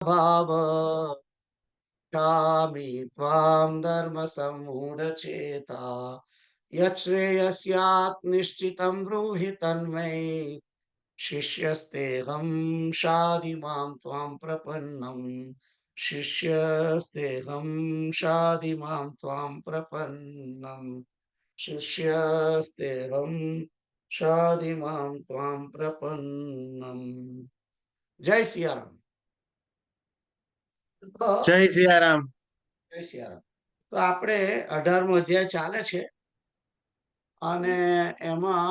ભાવ કામી ત્વામ ધર્મ સમૂઢચેતા યશ્રેયસ્યાત નિશ્ચિતં બ્રૂહિ તન્મય શિષ્યસ્તેહમ શાધિમાં ત્વામ પ્રપન્નમ શિષ્યસ્તેહમ શાધિમાં ત્વામ પ્રપન્નમ શિષ્યસ્તેહમ શાધિમાં ત્વામ પ્રપન્નમ. જય સિયારામ. જય સિયારામ. જય સિયારામ. તો આપણે 18મો અધ્યાય ચાલે છે અને એમાં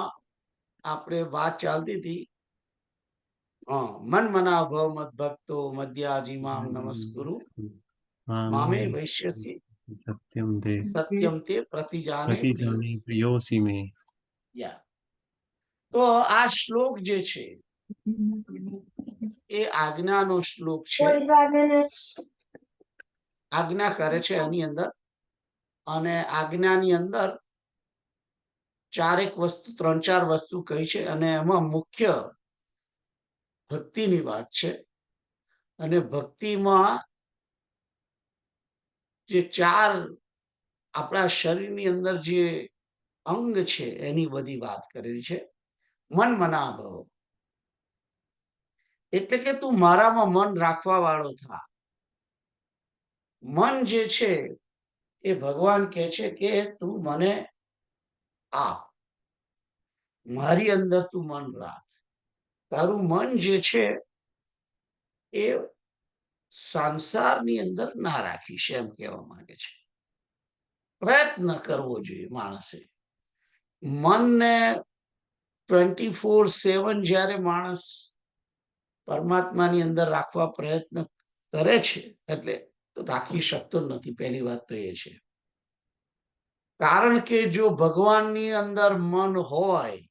આપણે વાત ચાલતી હતી મન મના ભવ મદ ભક્તો મધ્યાજીમામ નમસ્કુરુ મામે વૈશ્યસી સત્યમ તે સત્યમ તે પ્રતિજાને પ્રતિજાને પ્રિયોસી મે. તો આ શ્લોક જે છે એ આજ્ઞાનો શ્લોક છે. આજ્ઞા કરે છે એની અંદર, અને આજ્ઞાની અંદર ત્રણ ચાર વસ્તુ કહી છે અને એમાં મુખ્ય ભક્તિની વાત છે. અને ભક્તિમાં જે ચાર આપણા શરીરની અંદર જે અંગ છે એની બધી વાત કરેલી છે. મન મના ભવ એટલે કે તું મારામાં મન રાખવા વાળો થા. મન જે છે એ ભગવાન કહે છે કે તું મને આપ, મારી અંદર તું મન રાખ. તારું મન જે છે એ સંસારની અંદર ના રાખીશ એમ કહેવા માંગે છે. પ્રયત્ન કરવો જોઈએ માણસે. મનને 24/7 જ્યારે માણસ પરમાત્માની અંદર રાખવા પ્રયત્ન કરે છે એટલે રાખી શકતો નથી. પહેલી વાત તો એ છે. કારણ કે જો ભગવાનની અંદર મન હોય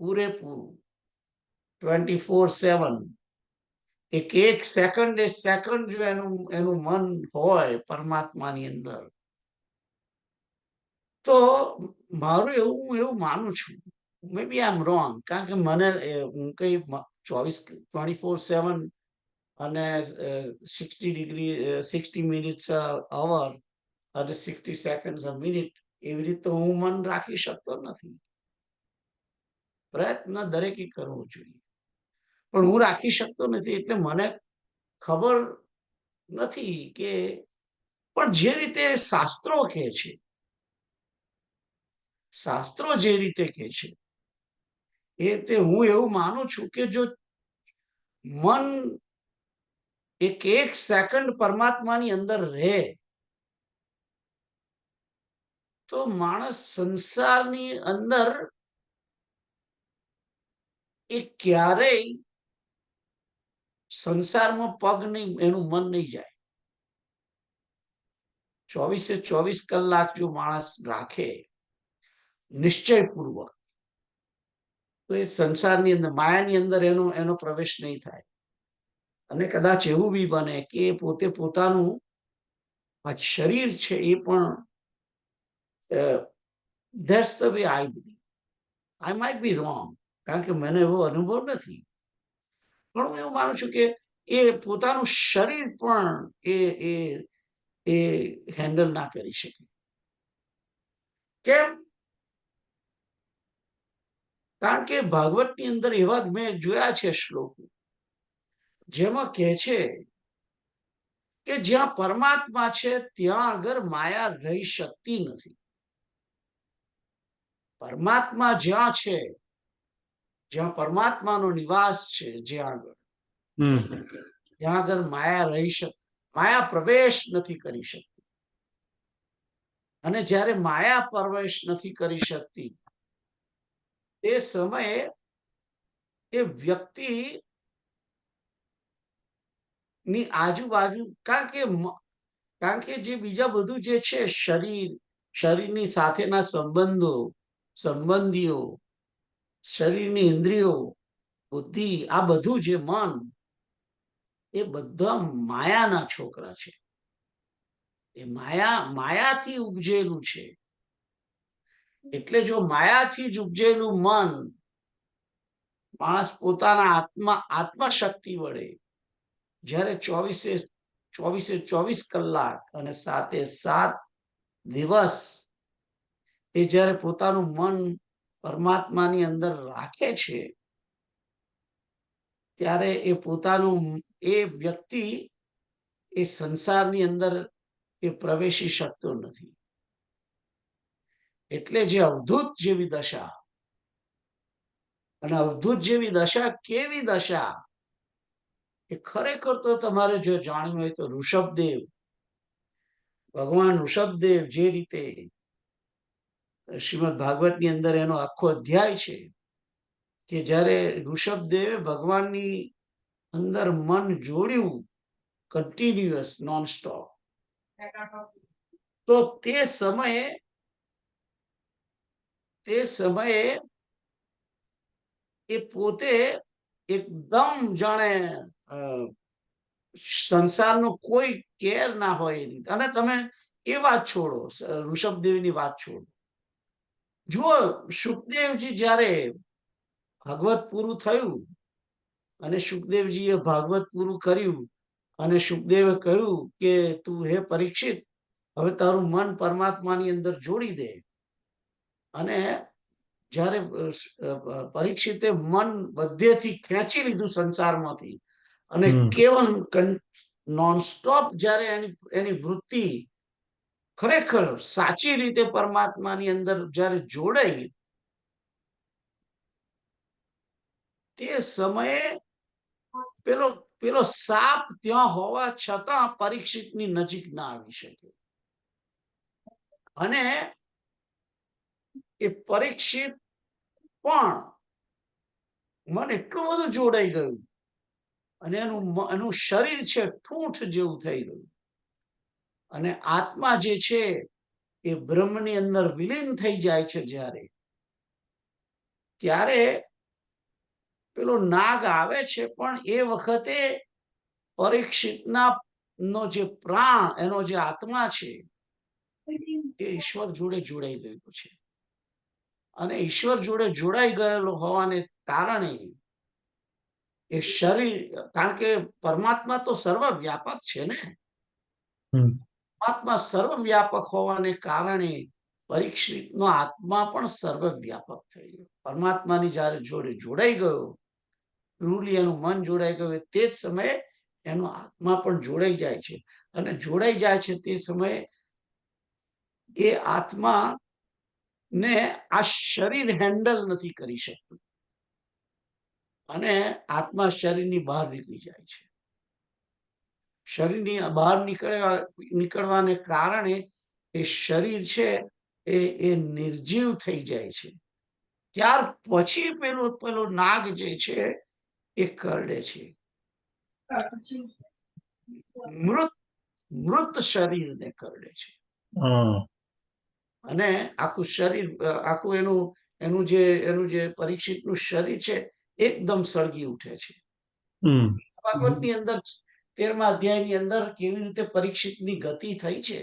પૂરેપૂરું 24/7, એક સેકન્ડ જો એનું મન હોય પરમાત્માની અંદર, તો મારું હું એવું માનું છું, મે બી આઈ એમ રોંગ, કારણ કે મને હું કઈ 24/7 અને 60 મિનિટ્સ અવર અને 60 સેકન્ડ અ મિનિટ એવી રીતે હું મન રાખી શકતો નથી. પ્રયત્ન દરેકે કરવો જોઈએ, પણ હું રાખી શકતો નથી. એટલે મને ખબર નથી કે, પણ જે રીતે શાસ્ત્રો કહે છે, શાસ્ત્રો જે રીતે કહે છે એ રીતે હું એવું માનું છું કે જો મન એક સેકન્ડ પરમાત્માની અંદર રહે તો માણસ સંસારની અંદર એ ક્યારેય સંસારમાં પગ નહીં, એનું મન નહીં જાય. 24/24 કલાક જો માણસ રાખે નિશ્ચયપૂર્વક, તો એ સંસારની અંદર માયાની અંદર એનો પ્રવેશ નહીં થાય. અને કદાચ એવું બી બને કે પોતે પોતાનું આ શરીર છે એ પણ that's the way I believe. I might be wrong, કારણ કે મને એવો અનુભવ નથી, પણ હું એવું માનું છું કે એ પોતાનું શરીર પણ એ હેન્ડલ ના કરી શકે. કેમ? કારણ કે ભાગવતની અંદર એવા મેં જોયા છે શ્લોકો જેમાં કહે છે કે જ્યાં પરમાત્મા છે ત્યાં આગળ માયા રહી શકતી નથી. પરમાત્મા જ્યાં છે, જ્યાં પરમાત્માનો નિવાસ છે, ત્યાં આગળ માયા રહી શકે, માયા પ્રવેશ નથી કરી શકતી. અને જ્યારે માયા પ્રવેશ નથી કરી શકતી એ સમયે એ વ્યક્તિ ની આજુબાજુ, કારણ કે જે બીજા બધું જે છે, શરીરની સાથેના સંબંધીઓ, શરીરની ઇન્દ્રિયો, બુદ્ધિ, આ બધું જે મન, એ બધા માયાના છોકરા છે. એ માયાથી ઉપજેલું છે. એટલે જો માયાથી જ ઉપજેલું મન માણસ પોતાના આત્મશક્તિ વડે જ્યારે 24 કલાક અને 7 દિવસ એ જ્યારે પોતાનું મન પરમાત્માની અંદર રાખે છે, ત્યારે એ પોતાનું એ વ્યક્તિ એ સંસારની અંદર એ પ્રવેશી શકતો નથી. એટલે જે અવધૂત જેવી દશા, અને અવધૂત જેવી દશા કેવી દશા એ ખરેખર તો તમારે જો જાણવું હોય તો ઋષભદેવ, ભગવાન ઋષભદેવ જે રીતે શ્રીમદ ભાગવતની અંદર એનો આખો અધ્યાય છે કે જ્યારે ઋષભદેવે ભગવાનની અંદર મન જોડ્યું કન્ટિન્યુઅસ નોન સ્ટોપ, તો તે સમયે એ પોતે એકદમ જાણે સંસારનો કોઈ કેર ના હોય એ રીતે. અને તમે એ વાત છોડો, ઋષભદેવની વાત છોડો, જુઓ સુખદેવજી જ્યારે ભાગવત પૂરું થયું અને સુખદેવજીએ ભાગવત પૂરું કર્યું અને સુખદેવે કહ્યું કે તું હે પરીક્ષિત, હવે તારું મન પરમાત્માની અંદર જોડી દે. અને જ્યારે પરીક્ષિતે મન બધેથી ખેંચી લીધું સંસારમાંથી અને કેવલ નોનસ્ટોપ જ્યારે એની વૃત્તિ ખરેખર સાચી રીતે પરમાત્માની અંદર જ્યારે જોડાઈ, તે સમયે પેલો સાપ ત્યાં હોવા છતાં પરીક્ષિતની નજીક ના આવી શકે. અને એ પરીક્ષિત પણ મન એટલું બધું જોડાઈ ગયું અને એનું શરીર છે ઠૂંઠ જેવું થઈ ગયું, અને આત્મા જે છે એ બ્રહ્મની અંદર વિલીન થઈ જાય છે. ત્યારે પેલો નાગ આવે છે, પણ એ વખતે પરીક્ષિતના નો જે પ્રાણ, એનો જે આત્મા છે એ ઈશ્વર જોડે જોડાઈ ગયેલો છે. અને ઈશ્વર જોડે જોડાઈ ગયેલો હોવાને કારણે એ શરીર, કારણ કે પરમાત્મા તો સર્વવ્યાપક છે ને, પરમાત્મા સર્વવ્યાપક હોવાને કારણે પરીક્ષિતનો આત્મા પણ સર્વવ્યાપક થઈ ગયો. પરમાત્માની જ્યારે જોડે જોડાઈ ગયો, રૂલી એનું મન જોડાઈ ગયું, તે જ સમયે એનો આત્મા પણ જોડાઈ જાય છે. અને જોડાઈ જાય છે તે સમયે એ આત્મા ને આ શરીર હેન્ડલ નથી કરી શકતું અને આત્મા શરીરની બહાર નીકળી જાય છે. શરીરની બહાર નીકળવાને કારણે એ શરીર છે એ નિર્જીવ થઈ જાય છે. ત્યાર પછી પેલો નાગ જે છે એ કરડે છે, મૃત શરીરને કરડે છે. અને આખું શરીર, આખું એનું જે પરીક્ષિતનું શરીર છે એકદમ સળગી ઉઠે છે. ભાગવતની અંદર 13મા અધ્યાયની અંદર કેવી રીતે પરીક્ષિતની ગતિ થઈ છે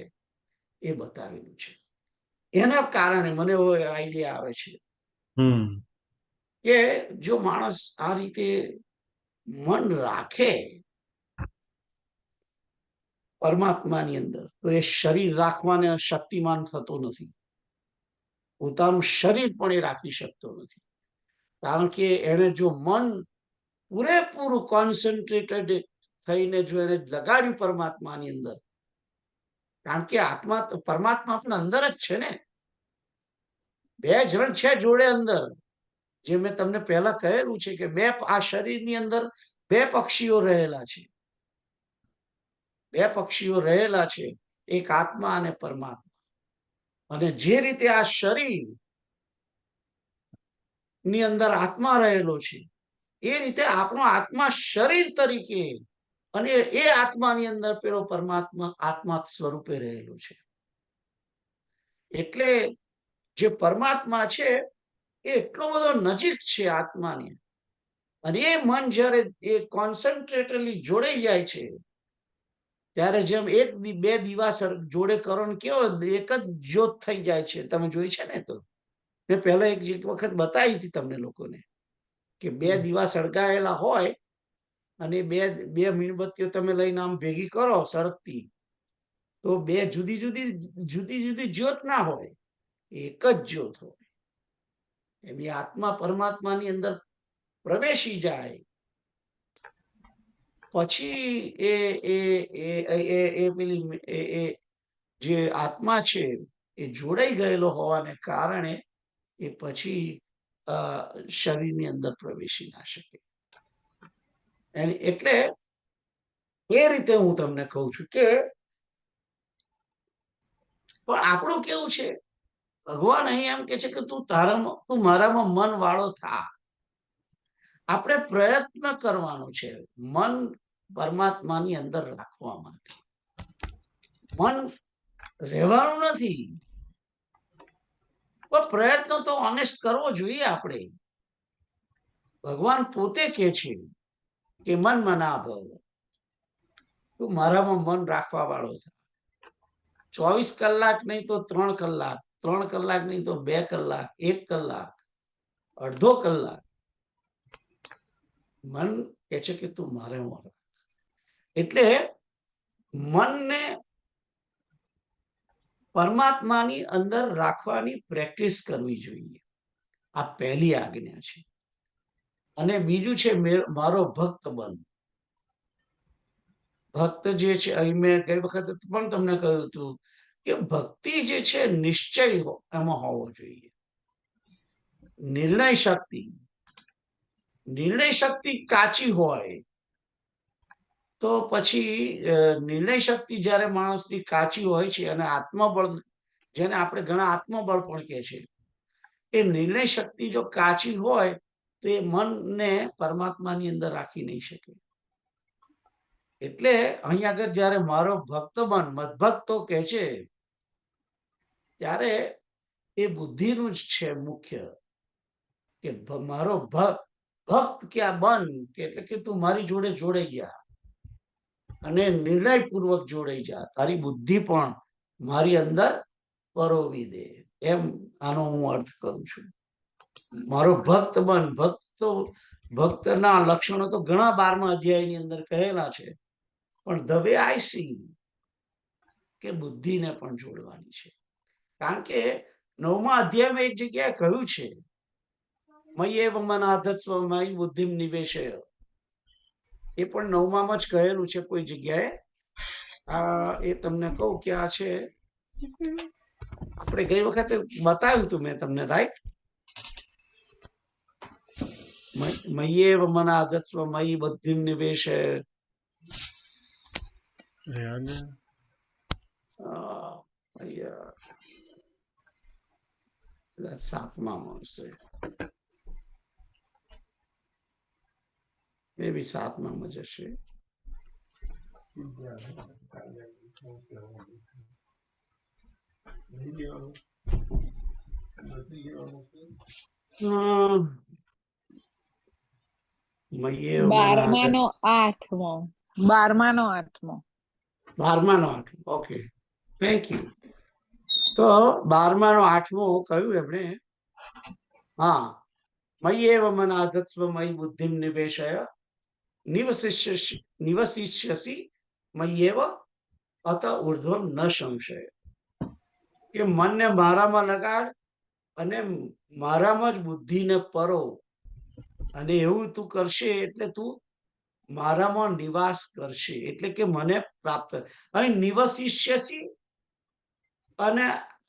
એ બતાવેલું છે. એના કારણે મને એવો આઈડિયા આવે છે કે જો માણસ આ રીતે મન રાખે પરમાત્માની અંદર, તો એ શરીર રાખવાને શક્તિમાન થતો નથી. પોતાનું શરીર પણ એ રાખી શકતો નથી, કારણ કે એને જો મન પૂરેપૂરું કોન્સન્ટ્રેટેડ થઈને જો એને લગાડ્યું પરમાત્માની અંદર, કારણ કે આત્મા પરમાત્મા પણ અંદર જ છે ને, બે જણ છે જોડે અંદર. જે મેં તમને પહેલા કહેલું છે કે આ શરીરની અંદર બે પક્ષીઓ રહેલા છે, એક આત્મા અને પરમાત્મા. અને જે રીતે આ શરીર ની અંદર આત્મા રહેલો છે, એ રીતે આપણો આત્મા શરીર તરીકે, અને એ આત્માની અંદર પેલો પરમાત્મા આત્મા સ્વરૂપે રહેલો છે. એટલે જે પરમાત્મા છે એ એટલો બધો નજીક છે આત્માની, અને એ મન જ્યારે એ કોન્સન્ટ્રેટલી જોડાઈ જાય છે, ત્યારે જેમ બે દીવા જોડે કરણ કેવો એક જ જ્યોત થઈ જાય છે. તમે જોઈ છે ને? તો મેં પહેલા એક વખત બતાવી હતી તમને લોકોને કે બે દીવા સળગાયેલા હોય અને બે બે મીણબત્તીઓ તમે લઈને આમ ભેગી કરો સરકતી, તો બે જુદી જુદી જ્યોત ના હોય, એક જ જ્યોત હોય. એની આત્મા પરમાત્માની અંદર પ્રવેશી જાય પછી એ પેલી જે આત્મા છે એ જોડાઈ ગયેલો હોવાને કારણે એ પછી શરીરની અંદર પ્રવેશી ના શકે. એટલે એ રીતે હું તમને કહું છું કે પણ આપણું કેવું છે, ભગવાન અહીં એમ કે છે કે તું મારામાં મન વાળો થા. આપણે પ્રયત્ન કરવાનો છે મન પરમાત્માની અંદર રાખવા માટે. મન રહેવાનું નથી, પણ પ્રયત્ન તો ઓનેસ્ટ કરવો જોઈએ આપણે. ભગવાન પોતે કે છે કે મન મના ભવ, તું મારામાં મન રાખવા વાળો છે. 24 કલાક નહીં તો 3 કલાક, 3 કલાક નહીં તો 2 કલાક, 1 કલાક, અડધો કલાક મન કે છે કે તું મારામાં રાખ. એટલે મનને પરમાત્માની અંદર રાખવાની પ્રેક્ટિસ કરવી જોઈએ. આ પહેલી આજ્ઞા છે. અને બીજું છે મારો ભક્ત બન. ભક્ત જે છે, અહીં મેં ગઈ વખતે પણ તમને કહ્યું હતું કે ભક્તિ જે છે નિશ્ચય એમાં હોવો જોઈએ. નિર્ણય શક્તિ કાચી હોય તો પછી નિર્ણય શક્તિ જ્યારે માણસની કાચી હોય છે અને આત્મબળ, જેને આપણે ઘણા આત્મબળ પણ કહે છે, એ નિર્ણય શક્તિ જો કાચી હોય તો એ મનને પરમાત્માની અંદર રાખી નહીં શકે. એટલે અહીં આગળ જયારે મારો ભક્ત બન, મદભક્તો કે છે, ત્યારે એ બુદ્ધિનું જ છે મુખ્ય, કે મારો ભક્ત ક્યાં બન, એટલે કે તું મારી જોડે જોડાઈ જા અને નિર્ણયપૂર્વક જોડાઈ જા. તારી બુદ્ધિ પણ મારી અંદર પરોવી દે, એમ આનો હું અર્થ કરું છું. મારો ભક્ત બન. ભક્તના લક્ષણો તો ઘણા 12મા અધ્યાયની અંદર કહેલા છે, પણ ધ વે આઈ સી કે બુદ્ધિને પણ જોડવાની છે. કારણ કે 9મા અધ્યાયમાં એક જગ્યાએ કહ્યું છે મય્યેવ મનાધત્સ્વ મયી બુદ્ધિમ નિવેશય. એ પણ 9માં જ કહેલું છે કોઈ જગ્યાએ. એ તમને કહું કે આ છે, આપણે ગઈ વખતે બતાવ્યું હતું મેં તમને, રાઈટ? મય્યેવ મનાધત્સ્વ મયી બુદ્ધિમ નિવેશય. 7માં હશે, મે બી 7માં જ હશે. મય્યેવ 12નો 8મો. 12નો 8મો. 12નો 8મો. Okay, thank you. તો 12નો 8મો કહ્યું એમણે, હા, મય્યેવ મનાધત્સ્વ મયી બુદ્ધિમ નિવેશય નિવસિષ્યસી મય્યેવ અત ઉર્ધ્વમ ન સંશય. કે મનને મારામાં લગાડ અને મારામાં જ બુદ્ધિને પરો, અને એવું તું કરશે એટલે તું મારામાં નિવાસ કરશે, એટલે કે મને પ્રાપ્ત. અહીં નિવસિષ્યસી અને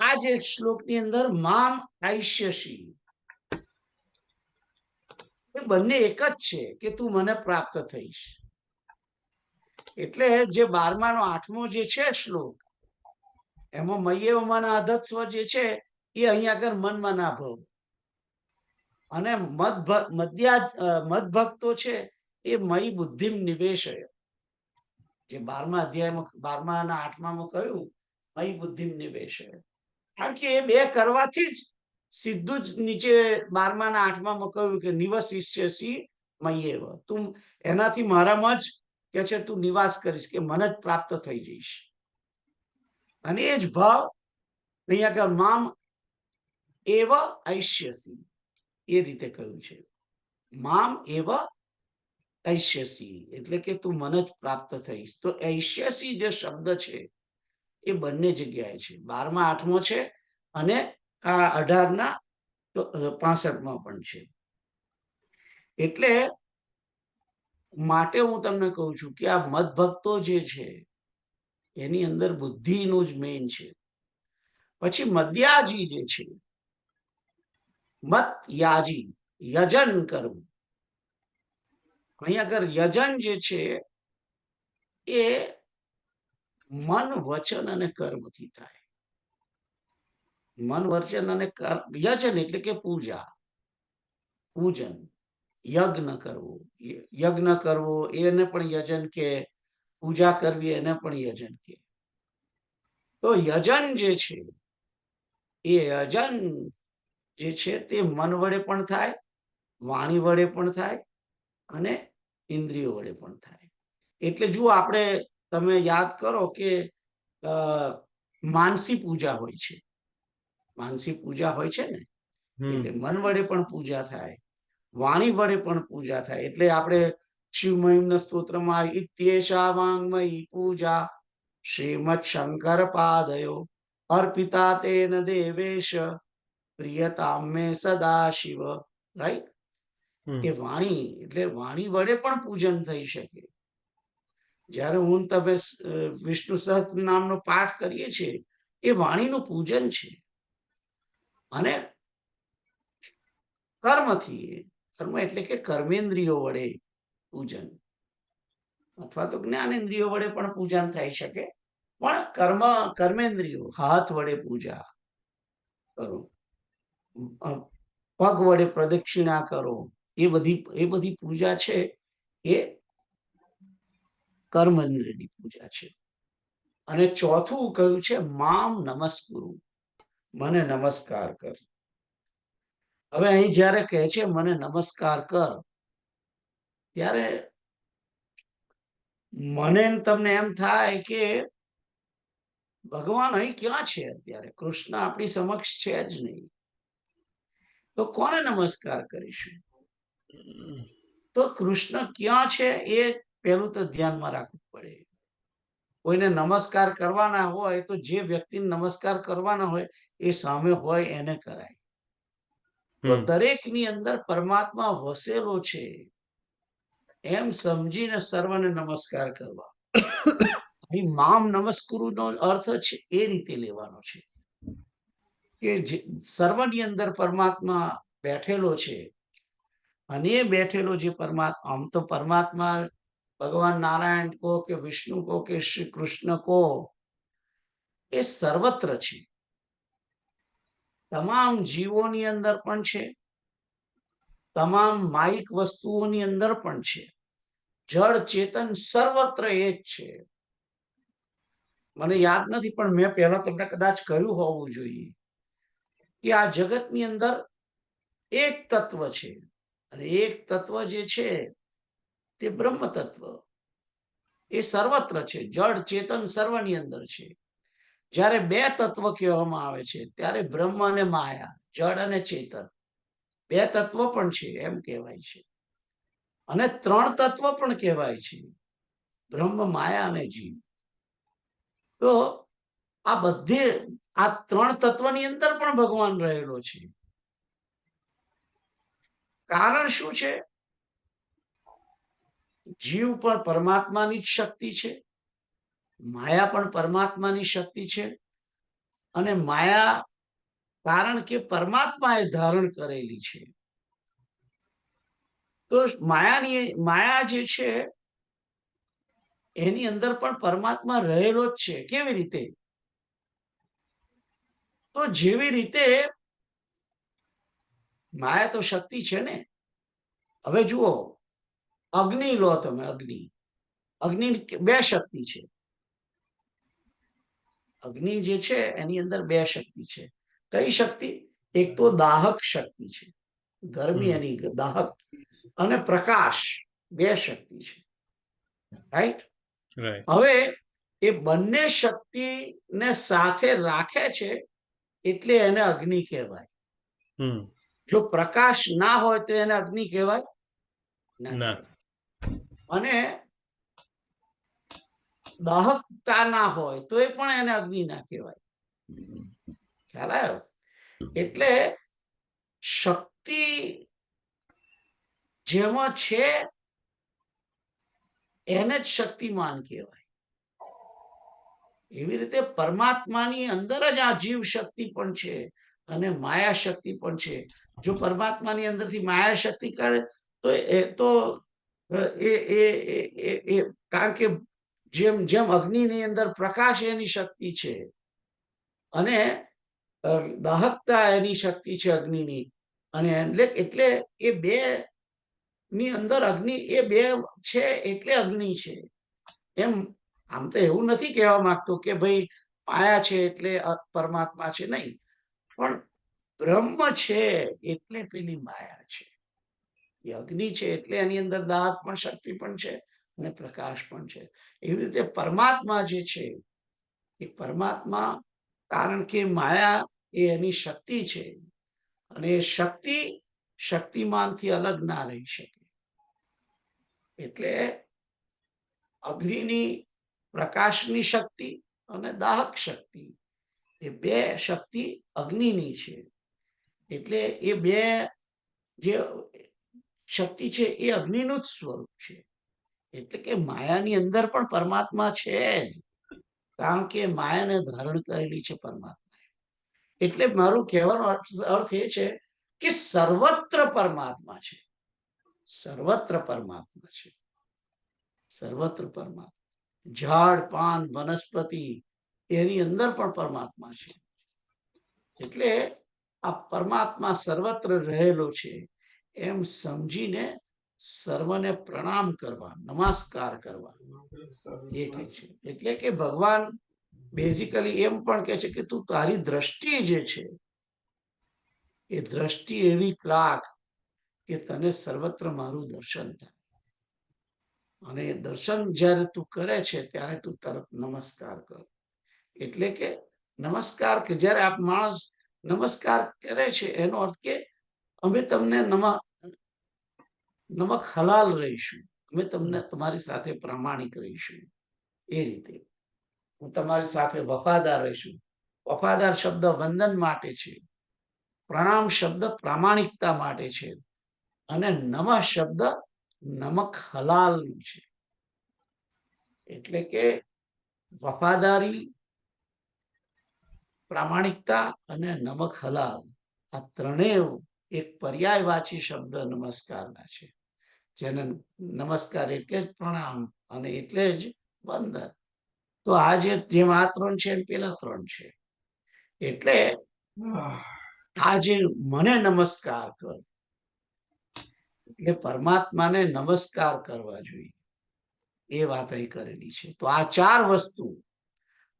આ જે શ્લોકની અંદર મામ આઈષ્યસી, એ બંને એક જ છે કે તું મને પ્રાપ્ત થઈશ. એટલે જે 12નો 8મો જે છે શ્લોક, એમાં મય્યેવ મનાધત્સ્વ જે છે એ અહીં આગળ મનમાં ના ભવ, અને મદભક્તો છે એ મયી બુદ્ધિમ નિવેશય. જે 12મા અધ્યાયમાં 12મા અને 8માં કહ્યું મયી બુદ્ધિમ નિવેશય. કારણ કે એ બે કરવાથી જ સીધું જ નીચે 12મા અને 8માં કહ્યું કે નિવસિષ્યસી મય્યેવ, તું એનાથી મારામાં જ કે છે તું નિવાસ કરીશ, કે મને જ પ્રાપ્ત થઈ જઈશ. અને એ જ ભાવ અહીંયા આગળ મામ એવ આઈષ્યસી એ રીતે કહ્યું છે. મામ એવ ઐશ્યસી એટલે કે તું મને જ પ્રાપ્ત થઈશ. તો ઐશ્યસી જે શબ્દ છે એ બંને જગ્યાએ છે, 12મા 8મો છે અને આ 18ના 65માં પણ છે. એટલે માટે હું તમને કહું છું કે આ મત ભક્તો જે છે એની અંદર બુદ્ધિનું જ મેઇન છે. પછી મદ્યાજી જે છે, મત યાજી, યજન કરવું. અહીં આગળ યજન જે છે એ મન, વચન અને કર્મથી થાય. મન, વચન અને યજન એટલે કે પૂજા, પૂજન, યજ્ઞ કરવો. યજ્ઞ કરવો એને પણ યજન કે, પૂજા કરવી એને પણ યજન કે. તો યજન જે છે એ યજન જે છે તે મન વડે પણ થાય, વાણી વડે પણ થાય અને ઇન્દ્રિયો વડે પણ થાય. એટલે જો આપણે તમે યાદ કરો કે માનસી પૂજા હોય છે, માનસી પૂજા હોય છે ને, એટલે મન વડે પણ પૂજા થાય, વાણી વડે પણ પૂજા થાય. એટલે આપણે શિવ મહિમ્ન સ્તોત્રમાં ઇત્યેષા વાંગ્મયી પૂજા શ્રીમદ શંકર પાદયો અર્પિતા તેન દેવેશ પ્રિયતામ મે સદા શિવ. રાઈટ? એ વાણી એટલે વાણી વડે પણ પૂજન થઈ શકે. જ્યારે હું તમે વિષ્ણુ સહસ્ત્ર નામનો પાઠ કરીએ છીએ એ વાણીનું પૂજન છે. અને કર્મથી, કર્મ એટલે કે કર્મેન્દ્રિયો વડે પૂજન, અથવા તો જ્ઞાનેન્દ્રિયો વડે પણ પૂજન થઈ શકે, પણ કર્મેન્દ્રિયો, હાથ વડે પૂજા કરો, પગ વડે પ્રદક્ષિણા કરો, એ બધી પૂજા છે એ કર્મેન્દ્રિયની પૂજા છે. અને ચોથું કહ્યું છે મામ નમસ્કુરુ, મને નમસ્કાર કર. હવે અહીં જયારે કહે છે મને નમસ્કાર કર, ત્યારે મને તમને એમ થાય કે ભગવાન અહીં ક્યાં છે? અત્યારે કૃષ્ણ આપણી સમક્ષ છે જ નહીં, તો કોને નમસ્કાર કરીશું? તો કૃષ્ણ ક્યાં છે એ પેલું તો ધ્યાનમાં રાખવું પડે. કોઈને નમસ્કાર કરવાના હોય તો જે વ્યક્તિને નમસ્કાર કરવાના હોય એ સામે હોય એને કરાય. તો દરેકની અંદર પરમાત્મા વસેલો છે એમ સમજીને સર્વને નમસ્કાર કરવા. અહીં મામ નમસ્કુરુ નો અર્થ છે એ રીતે લેવાનો છે કે સર્વની અંદર પરમાત્મા બેઠેલો છે. અને એ બેઠેલો જે પરમાત્મા, આમ તો પરમાત્મા ભગવાન નારાયણ કહો કે વિષ્ણુ કહો કે શ્રી કૃષ્ણ કહો, એ સર્વત્ર છે, તમામ જીવોની અંદર પણ છે, તમામ માયિક વસ્તુઓની અંદર પણ છે, જળ ચેતન સર્વત્ર એ જ છે. મને યાદ નથી પણ મેં પહેલા તમને કદાચ કહ્યું હોવું જોઈએ કે આ જગતની અંદર એક તત્વ છે, અને એક તત્વ જે છે તે બ્રહ્મ તત્વ, એ સર્વત્ર છે, જળ ચેતન સર્વની અંદર છે. જ્યારે બે તત્વ કહેવામાં આવે છે ત્યારે બ્રહ્મ અને માયા, જળ અને ચેતન, બે તત્વ પણ છે એમ કહેવાય છે. અને ત્રણ તત્વ પણ કહેવાય છે, બ્રહ્મ, માયા અને જીવ. તો આ ત્રણ તત્વની અંદર પણ ભગવાન રહેલો છે. કારણ શું છે? જીવ પણ પરમાત્માની જ શક્તિ છે, માયા પણ પરમાત્માની શક્તિ છે. અને માયા કારણ કે પરમાત્માએ ધારણ કરેલી છે. તો માયા જે છે એની અંદર પણ પરમાત્મા રહેલો જ છે. કેવી રીતે? તો જેવી રીતે માયા તો શક્તિ છે ને. હવે જુઓ, અગ્નિ લો તમે, અગ્નિ બે શક્તિ છે. અગ્નિ જે છે એની અંદર બે શક્તિ છે. કઈ શક્તિ? એક તો દાહક શક્તિ છે, ગરમી એની દાહક, અને પ્રકાશ, બે શક્તિ છે. રાઈટ? હવે એ બંને શક્તિને સાથે રાખે છે એટલે એને અગ્નિ કહેવાય. જો પ્રકાશ ના હોય તો એને અગ્નિ કહેવાય ના. અને દાહકતા ના હોય તો એ પણ એને અગ્નિ ના કહેવાય. ખ્યાલ આવ્યો? એટલે શક્તિ જેમાં છે એને જ શક્તિમાન કહેવાય. એવી રીતે પરમાત્માની અંદર જ આ જીવ શક્તિ પણ છે અને માયા શક્તિ પણ છે. જો પરમાત્માની અંદરથી માયા શક્તિ કરે તો એ કારણ કે જેમ જેમ અગ્નિની અંદર પ્રકાશ એની શક્તિ છે અને દાહકતા એની શક્તિ છે અગ્નિની, અને એટલે એ બે ની અંદર અગ્નિ, એ બે છે એટલે અગ્નિ છે. એમ આમ તો એવું નથી કહેવા માંગતો કે ભાઈ માયા છે એટલે પરમાત્મા છે, નહીં, પણ બ્રહ્મ છે એટલે પેલી માયા છે. એ અગ્નિ છે એટલે એની અંદર દાહક પણ શક્તિ પણ છે અને પ્રકાશ પણ છે. એવી રીતે પરમાત્મા જે છે એ પરમાત્મા, કારણ કે માયા એ એની શક્તિ છે અને શક્તિ શક્તિમાનથી અલગ ના રહી શકે. એટલે અગ્નિની પ્રકાશની શક્તિ અને દાહક શક્તિ એ બે શક્તિ અગ્નિની છે. એટલે એ બે જે શક્તિ છે એ અગ્નિનું જ સ્વરૂપ છે. એટલે કે માયાની અંદર પણ પરમાત્મા છે જ, કારણ કે માયાને ધારણ કરેલી છે પરમાત્માએ. એટલે મારું કહેવાનો અર્થ એ છે કે સર્વત્ર પરમાત્મા છે, સર્વત્ર પરમાત્મા છે, સર્વત્ર પરમાત્મા. ઝાડ પાન વનસ્પતિ એની અંદર પણ પરમાત્મા છે. એટલે આ પરમાત્મા સર્વત્ર રહેલો છે એમ સમજીને સર્વને પ્રણામ કરવા, નમસ્કાર કરવા એ કહે છે. એટલે કે ભગવાન બેઝિકલી એમ પણ કહે છે કે તું તારી દ્રષ્ટિ જે છે એ દ્રષ્ટિ એવી રાખ કે તને સર્વત્ર મારું દર્શન થાય. અને એ દર્શન જ્યારે તું કરે છે ત્યારે તું તરત નમસ્કાર કર. એટલે કે નમસ્કાર, કે જ્યારે આપ માણસ નમસ્કાર કરે છે એનો અર્થ કે અમે તમને નમક હલાલ રહીશું, અમે તમને તમારી સાથે પ્રામાણિક રહીશું. એ રીતે હું તમારી સાથે વફાદાર રહીશું. વફાદાર શબ્દ વંદન માટે છે, પ્રણામ શબ્દ પ્રામાણિકતા માટે છે અને નમઃ શબ્દ નમક હલાલ છે. એટલે કે વફાદારી, પ્રામાણિકતા અને નમક હલાલ, આ ત્રણેય એક પર્યાયવાચી શબ્દ નમસ્કારના છે. જેને નમસ્કાર એટલે જ પ્રણામ અને એટલે જ વંદન. તો આ જેમ આ ત્રણ છે એમ પેલા ત્રણ છે. એટલે આ જે મને નમસ્કાર કર એટલે પરમાત્માને નમસ્કાર કરવા જોઈએ, એ વાત અહીં કરેલી છે. તો આ ચાર વસ્તુ,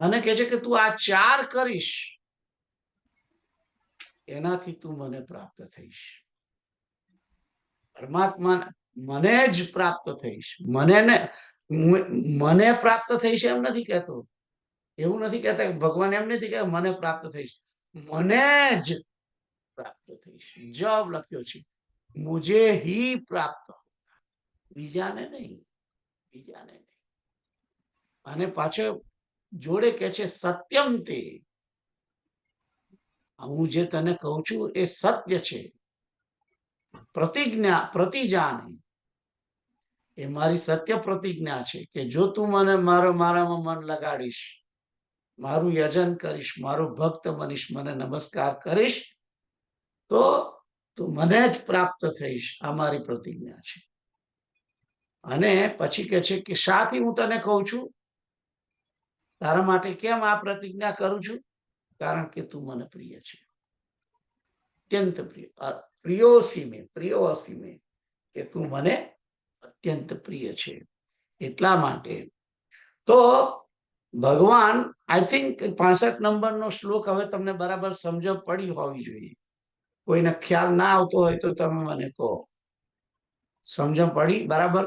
અને કહે છે કે તું આ ચાર કરીશ એનાથી તું મને પ્રાપ્ત થઈશ. પરમાત્મા મને જ પ્રાપ્ત થઈશ. મને પ્રાપ્ત થઈશ એમ નથી કહેતો. એવું નથી કહેતા ભગવાન, એમ નથી કે મને પ્રાપ્ત થઈશ, મને જ પ્રાપ્ત થઈશ. જબ લખ્યો છે, મુજે હી પ્રાપ્ત, બીજાને નહીં, બીજાને નહીં. અને પાછો જોડે કે છે સત્યમ તે, હું જે તને કહું છું એ સત્ય છે. પ્રતિજ્ઞા, પ્રતિજાને, એ મારી સત્ય પ્રતિજ્ઞા છે કે જો તું મને મારામાં મન લગાડીશ, મારું યજન કરીશ, મારું ભક્ત બનીશ, મને નમસ્કાર કરીશ, તો તું મને જ પ્રાપ્ત થઈશ. આ મારી પ્રતિજ્ઞા છે. અને પછી કે છે કે શાથી હું તને કહું છું, તારા માટે કેમ આ પ્રતિજ્ઞા કરું છું? કારણ કે તું મને પ્રિય છે, અત્યંત પ્રિય. પ્રિયોસી મેં, પ્રિયોસી મેં, કે તું મને અત્યંત પ્રિય છે. એટલા માટે તો ભગવાન, આઈ થિંક 65 નંબરનો શ્લોક હવે તમને બરાબર સમજણ પડી હોવી જોઈએ. કોઈને ખ્યાલ ના આવતો હોય તો તમે મને કહો. સમજણ પડી બરાબર?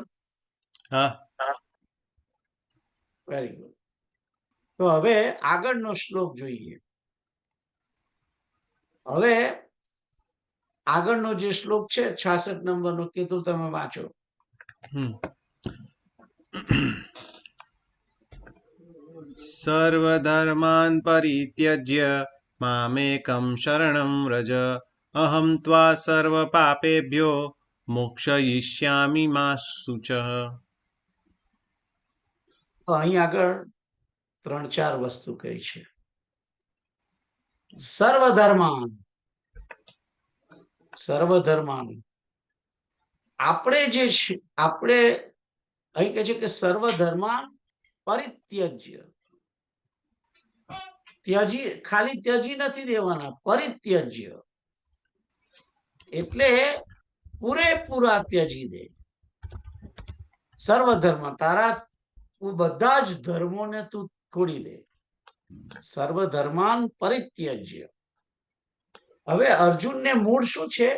હા. Very good. તો હવે આગળનો શ્લોક જોઈએ. હવે આગળનો જે શ્લોક છે 66 નંબરનો, કીધું તમે વાંચો. સર્વધર્માન પરિત્યજ્ય મામેકં શરણં વ્રજ અહં ત્વા સર્વ પાપેભ્યો મોક્ષયિષ્યામિ મા શુચઃ. તો અહીં આગળ 3-4 વસ્તુ કહી છે. સર્વધર્માન, સર્વધર્માન આપણે જે છે, આપણે અહીં કહે છે કે સર્વધર્માન પરિત્યજ્ય. ત્યજી, ખાલી ત્યજી નથી દેવાના, પરિત્યજ્ય એટલે પૂરેપૂરા ત્યજી દે. સર્વધર્મ, તારા બધા જ ધર્મોને તું છોડી દે. સર્વધર્માન પરિત્યજ્ય. હવે અર્જુનને મૂળ શું છે?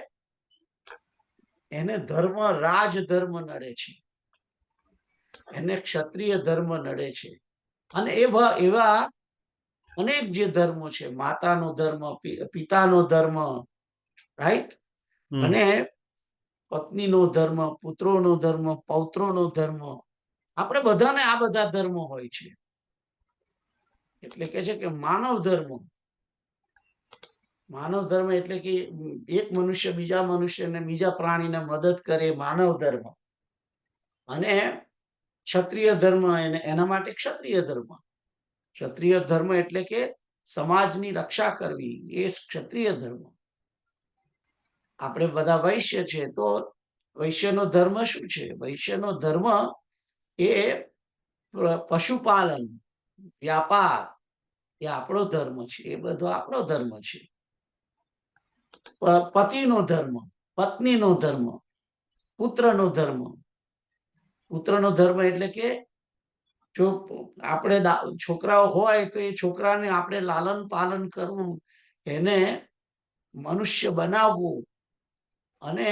એને ધર્મ, રાજ ધર્મ નડે છે, એને ક્ષત્રિય ધર્મ નડે છે, અને એવા અનેક જે ધર્મો છે, માતાનો ધર્મ, પિતાનો ધર્મ, રાઈટ, અને પત્નીનો ધર્મ, પુત્રોનો ધર્મ, પૌત્રોનો ધર્મ, આપણે બધાને આ બધા ધર્મો હોય છે. એટલે કે છે કે માનવ ધર્મ, માનવ ધર્મ એટલે કે એક મનુષ્ય બીજા મનુષ્યને, બીજા પ્રાણીને મદદ કરે, માનવ ધર્મ. અને ક્ષત્રિય ધર્મ, એના માટે ક્ષત્રિય ધર્મ. ક્ષત્રિય ધર્મ એટલે કે સમાજની રક્ષા કરવી, એ ક્ષત્રિય ધર્મ. આપણે બધા વૈશ્ય છે, તો વૈશ્યનો ધર્મ શું છે? વૈશ્યનો ધર્મ એ પશુપાલન, વ્યાપાર, એ આપણો ધર્મ છે. એ બધો આપણો ધર્મ છે. પતિનો ધર્મ, પત્નીનો ધર્મ, પુત્રનો ધર્મ. પુત્રનો ધર્મ એટલે કે જો આપણે છોકરાઓ હોય તો એ છોકરાને આપણે લાલન પાલન કરવું, એને મનુષ્ય બનાવવું, અને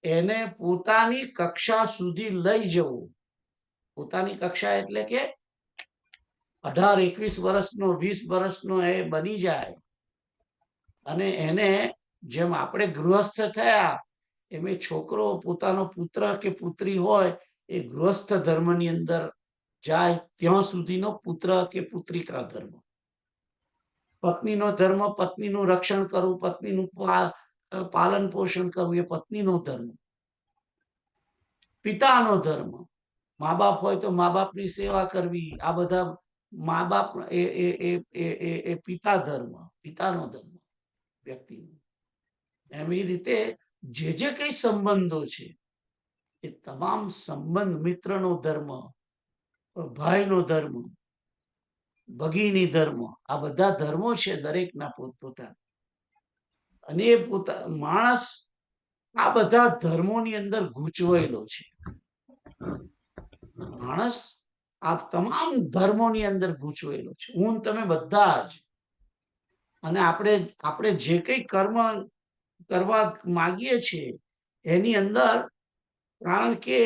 એને પોતાની કક્ષા સુધી લઈ જવું. પોતાની કક્ષા એટલે કે 18-21 વર્ષનો, 20 વર્ષનો એ બની જાય, અને એને જેમ આપણે ગૃહસ્થ થયા એમ એ છોકરો પોતાનો પુત્ર કે પુત્રી હોય એ ગૃહસ્થ ધર્મની અંદર જાય ત્યાં સુધીનો પુત્ર કે પુત્રિકા ધર્મ. પત્નીનો ધર્મ, પત્નીનું રક્ષણ કરવું, પત્નીનું પાલન પોષણ કરવું, એ પત્નીનો ધર્મ. પિતાનો ધર્મ, મા બાપ હોય તો મા બાપની સેવા કરવી, આ બધા મા બાપ એ પિતા ધર્મ, પિતાનો ધર્મ વ્યક્તિનો. એવી રીતે જે કઈ સંબંધો છે એ તમામ સંબંધ, મિત્રનો ધર્મ, ભાઈનો ધર્મ, ભગીની ધર્મ, આ બધા ધર્મો છે દરેકના પોતપોતાના. અને એ માણસ આ બધા ધર્મોની અંદર ગૂંચવાયેલો છે. માણસ આ તમામ ધર્મોની અંદર ગૂંચવાયેલો છે, હું તમે બધા જ. અને આપણે જે કઈ કર્મ કરવા માંગીએ છીએ એની અંદર, કારણ કે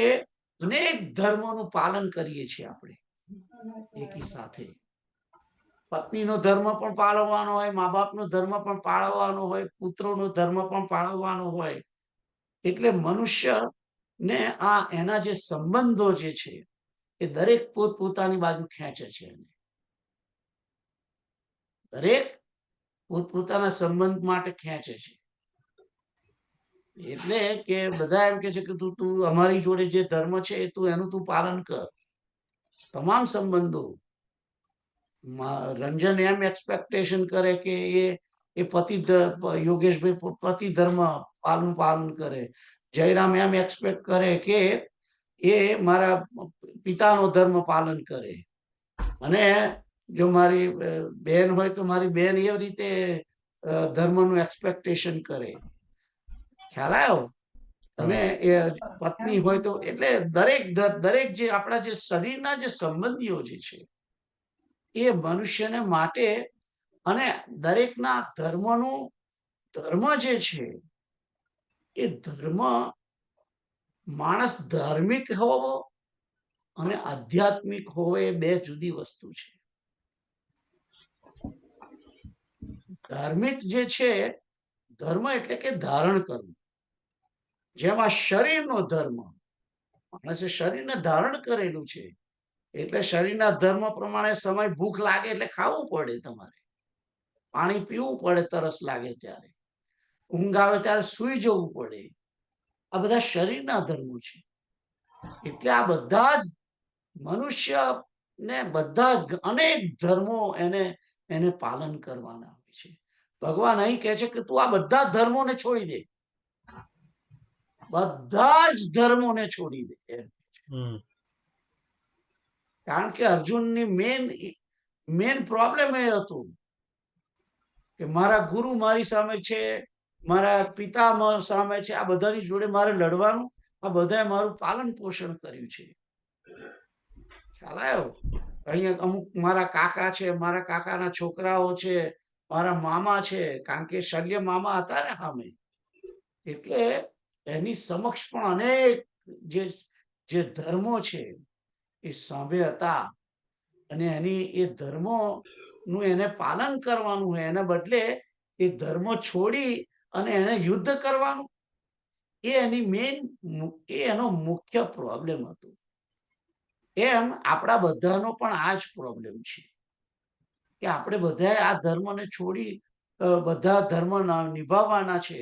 અનેક ધર્મોનું પાલન કરીએ છીએ આપણે એકી સાથે. પત્નીનો ધર્મ પણ પાળવવાનો હોય, મા બાપનો ધર્મ પણ પાળવવાનો હોય, પુત્રોનો ધર્મ પણ પાળવવાનો હોય. એટલે મનુષ્ય ને આ એના જે સંબંધો જે છે એ દરેક પોતપોતાની બાજુ ખેંચે છે. દરેક પોતપોતાના સંબંધ માટે ખેંચે છે. એટલે કે બધા એમ કે છે કે તું અમારી જોડે જે ધર્મ છે એ તું એનું તું પાલન કર. તમામ સંબંધો. રંજન એમ એક્સપેક્ટેશન કરે કે એ પતિ, યોગેશભાઈ પતિ ધર્મ પાલન કરે. જયરામ એમ એક્સપેક્ટ કરે કે એ મારા પિતાનો ધર્મ પાલન કરે. અને જો મારી બેન હોય તો મારી બેન એ રીતે ધર્મનું એક્સપેક્ટેશન કરે. ખ્યાલ આવ્યો? અને એ પત્ની હોય તો, એટલે દરેક જે આપણા જે શરીરના જે સંબંધીઓ જે છે એ મનુષ્યને માટે, અને દરેકના ધર્મનું, ધર્મ જે છે એ ધર્મ, માણસ ધાર્મિક હોવો અને આધ્યાત્મિક હોવો એ બે જુદી વસ્તુ છે. ધાર્મિક જે છે, ધર્મ એટલે કે ધારણ કરવું. જેમાં શરીરનો ધર્મ, માણસે શરીરને ધારણ કરેલું છે, એટલે શરીરના ધર્મ પ્રમાણે સમય ભૂખ લાગે એટલે ખાવું પડે, તમારે પાણી પીવું પડે, તરસ લાગે ત્યારે, ઊંઘ આવે ત્યારે સૂઈ જવું પડે. આ બધા શરીરના ધર્મો છે. એટલે આ બધા જ મનુષ્ય ને બધા જ અનેક ધર્મો એને પાલન કરવાના હોય છે. ભગવાન અહીં કહે છે કે તું આ બધા ધર્મોને છોડી દે, બધા જ ધર્મોને છોડી દે એમ. કારણ કે અર્જુનની મેન પ્રોબ્લેમ એ હતું કે મારા ગુરુ મારી સામે છે, મારા પિતા સામે છે, આ બધાની જોડે મારે લડવાનું, આ બધાએ મારું પાલન પોષણ કર્યું છે. ખ્યાલ આવ્યો? અહીંયા અમુક મારા કાકા છે, મારા કાકાના છોકરાઓ છે, મારા મામા છે, કારણ કે શલ્ય મામા હતા ને સામે, એટલે એની સમક્ષ પણ અનેક જે ધર્મો છે એ સામે હતા, અને એની એ ધર્મો નું એને પાલન કરવાનું હોય, એના બદલે એ ધર્મ છોડી અને એને યુદ્ધ કરવાનું, એ એનો મુખ્ય પ્રોબ્લેમ હતો. એમ આપણા બધાનો પણ આ જ પ્રોબ્લેમ છે કે આપણે બધાએ આ ધર્મને છોડી બધા ધર્મ નિભાવવાના છે,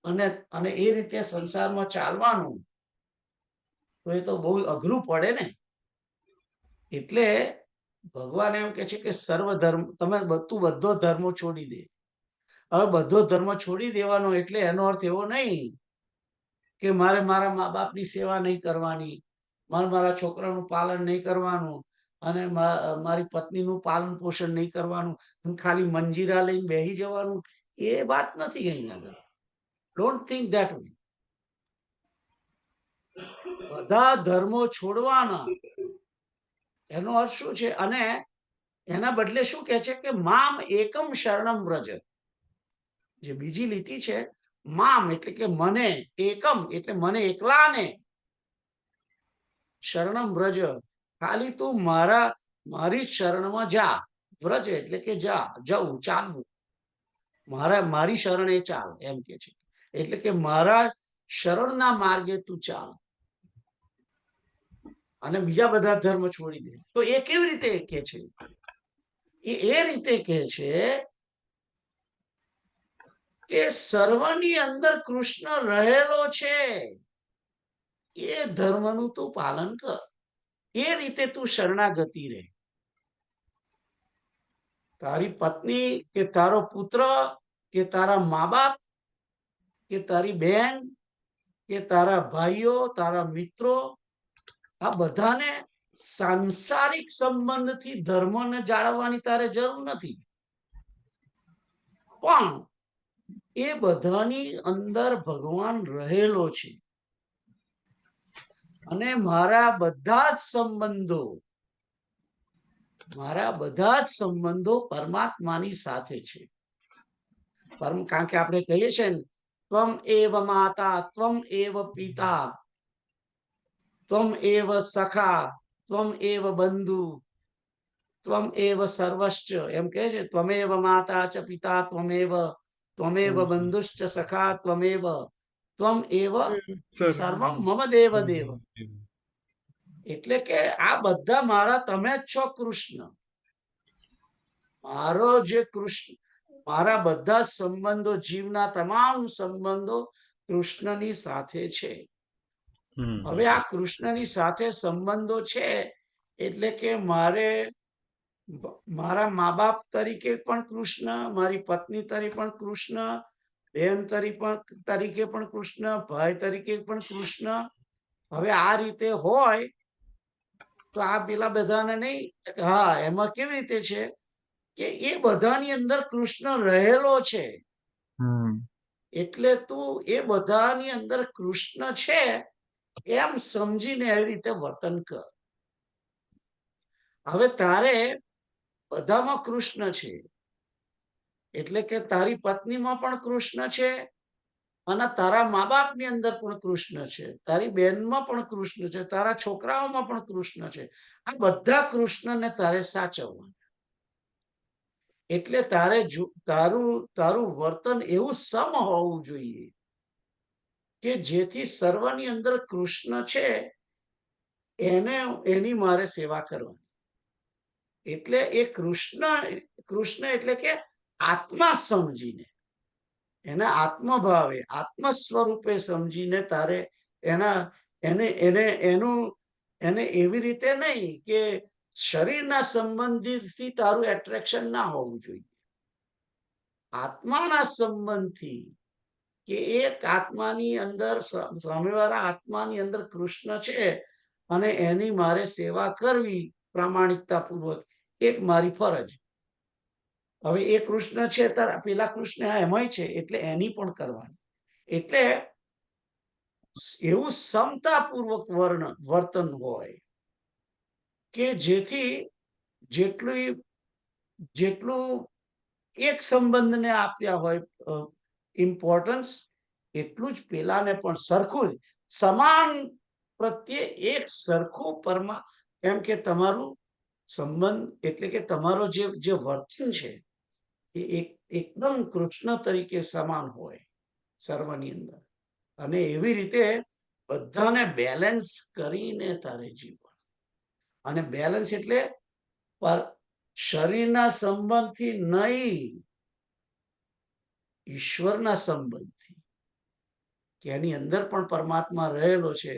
અને એ રીતે સંસારમાં ચાલવાનું, તો એ તો બહુ અઘરું પડે ને. એટલે ભગવાન એમ કે છે કે સર્વ ધર્મ, તમે બધો ધર્મો છોડી દે. હવે બધો ધર્મ છોડી દેવાનો એટલે એનો અર્થ એવો નહીં કે મારે મારા મા બાપની સેવા નહીં કરવાની, મારે મારા છોકરાનું પાલન નહીં કરવાનું, અને મારી પત્નીનું પાલન પોષણ નહીં કરવાનું, ખાલી મંજીરા લઈને બેસી જવાનું. એ વાત નથી અહીંયા આગળ. Don't think that way. બધા ધર્મો છોડવાના એનો અર્થ શું છે? અને એના બદલે શું કે છે કે મામ એકમ શરણમ વ્રજ. જે બીજી લીટી છે, મામ એટલે કે મને, એકમ એટલે મને એકલાને, શરણમ વ્રજ, ખાલી તું મારી શરણમાં જા. વ્રજ એટલે કે જા, જવું, ચાલવું, મારી શરણે ચાલ એમ કે છે. એટલે કે મારા શરણના માર્ગે તું ચાલ અને બીજા બધા ધર્મ છોડી દે. તો એ કેવી રીતે કે છે? એ રીતે કે છે કે સર્વની અંદર કૃષ્ણ રહેલો છે, એ ધર્મનું તું પાલન કર, એ રીતે તું શરણાગતિ રહે. તારી પત્ની કે તારો પુત્ર કે તારા મા બાપ કે તારી બહેન કે તારા ભાઈઓ, તારા મિત્રો, આ બધાને સાંસારિક સંબંધથી ધર્મને જાળવવાની તારે જરૂર નથી, પણ એ બધાની અંદર ભગવાન રહેલો છે, અને મારા બધા જ સંબંધો પરમાત્માની સાથે છે. કારણ કે આપણે કહીએ છીએ ને, ત્વમ એવ માતા, ત્વમ એવ પિતા, ત્વમ એવ સખા, ત્વમ એવ બંધુ, ત્વમ એવ સર્વશ્ચ, એમ કહે છે. ત્વમેવ માતા ચ પિતા, ત્વમેવ બંધુશ્ચ સખા, ત્વમ એવ સર્વમ મમ દેવ દેવ. એટલે કે આ બધા મારા તમે જ છો કૃષ્ણ. મારા બધા સંબંધો, જીવના તમામ સંબંધો કૃષ્ણની સાથે છે. હવે આ કૃષ્ણની સાથે સંબંધો છે એટલે કે મારા મા બાપ તરીકે પણ કૃષ્ણ, મારી પત્ની તરીકે પણ કૃષ્ણ, બહેન તરીકે પણ કૃષ્ણ, ભાઈ તરીકે પણ કૃષ્ણ. હવે આ રીતે હોય તો આ પેલા બધાને નહીં. હા, એમાં કેવી રીતે છે કે એ બધાની અંદર કૃષ્ણ રહેલો છે, એટલે તું એ બધાની અંદર કૃષ્ણ છે એમ સમજીને એવી રીતે વર્તન કર. હવે તારે બધામાં કૃષ્ણ છે, એટલે કે તારી પત્નીમાં પણ કૃષ્ણ છે, અને તારા મા બાપની અંદર પણ કૃષ્ણ છે, તારી બહેનમાં પણ કૃષ્ણ છે, તારા છોકરાઓમાં પણ કૃષ્ણ છે. આ બધા કૃષ્ણને તારે સાચવવા. એટલે તારું વર્તન એવું સમ હોવું જોઈએ કે જેથી સર્વની અંદર કૃષ્ણ છે એની મારે સેવા કરવાની. એટલે એ કૃષ્ણ એટલે કે આત્મા સમજીને, એના આત્મભાવે આત્મ સ્વરૂપે સમજીને તારે એને એવી રીતે નહીં કે શરીરના સંબંધિતથી તારું એટ્રેક્શન ના હોવું જોઈએ. આત્માના સંબંધથી, કે એક આત્માની અંદર, સામેવાળા આત્માની અંદર કૃષ્ણ છે અને એની મારે સેવા કરવી પ્રામાણિકતા પૂર્વક, એક મારી ફરજ. હવે એ કૃષ્ણ છે પેલા કૃષ્ણ એમાંય છે એટલે એની પણ કરવાની. એટલે એવું સમતાપૂર્વક વર્તન હોય કે જેથી જેટલું એક સંબંધને આપ્યા હોય ઇમ્પોર્ટન્સ, એટલું જ પેલાને પણ સરખું જ સમાન પ્રત્યે એક સરખું એમ કે તમારું સંબંધ એટલે કે તમારો જે વર્તન છે એ એકદમ કૃષ્ણ તરીકે સમાન હોય સર્વની અંદર. અને એવી રીતે બધાને બેલેન્સ કરીને તારે જીવવાનું. અને બેલેન્સ એટલે શરીરના સંબંધથી નહીં, ઈશ્વરના સંબંધથી, કે એની અંદર પણ પરમાત્મા રહેલો છે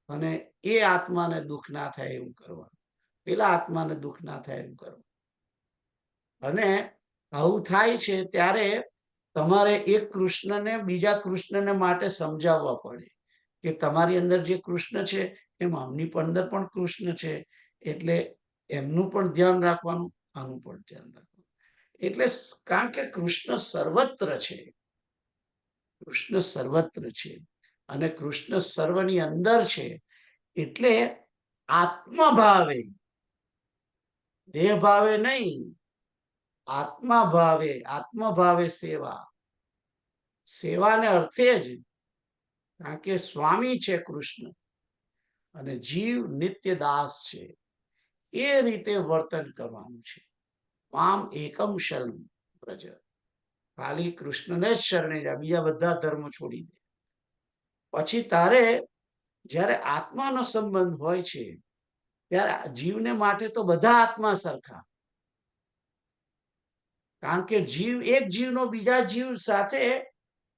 અને એ આત્માને દુઃખ ના થાય એવું કરવાનું, પેલા આત્માને દુઃખ ના થાય એવું કરવાનું. અને આવું થાય છે ત્યારે તમારે એક કૃષ્ણને બીજા કૃષ્ણને માટે સમજાવવા પડે કે તમારી અંદર જે કૃષ્ણ છે એમ આમની અંદર પણ કૃષ્ણ છે, એટલે એમનું પણ ધ્યાન રાખવાનું, આનું પણ ધ્યાન રાખવાનું. એટલે કારણ કે કૃષ્ણ સર્વત્ર છે, કૃષ્ણ સર્વત્ર છે અને કૃષ્ણ સર્વની અંદર છે. એટલે આત્મભાવે, દેહ ભાવે નહીં, આત્મભાવે સેવાને અર્થે જ, કારણ કે સ્વામી છે કૃષ્ણ અને જીવ નિત્ય દાસ છે, એ રીતે વર્તન કરવાનું છે. મામ એકમ શરણ વ્રજ, ખાલી કૃષ્ણને જ શરણે જા, બીજા બધા ધર્મો છોડી દે. પછી તારે જ્યારે આત્માનો સંબંધ હોય છે ત્યારે જીવને માટે તો બધા આત્મા સરખા, કારણ કે એક જીવનો બીજા જીવ સાથે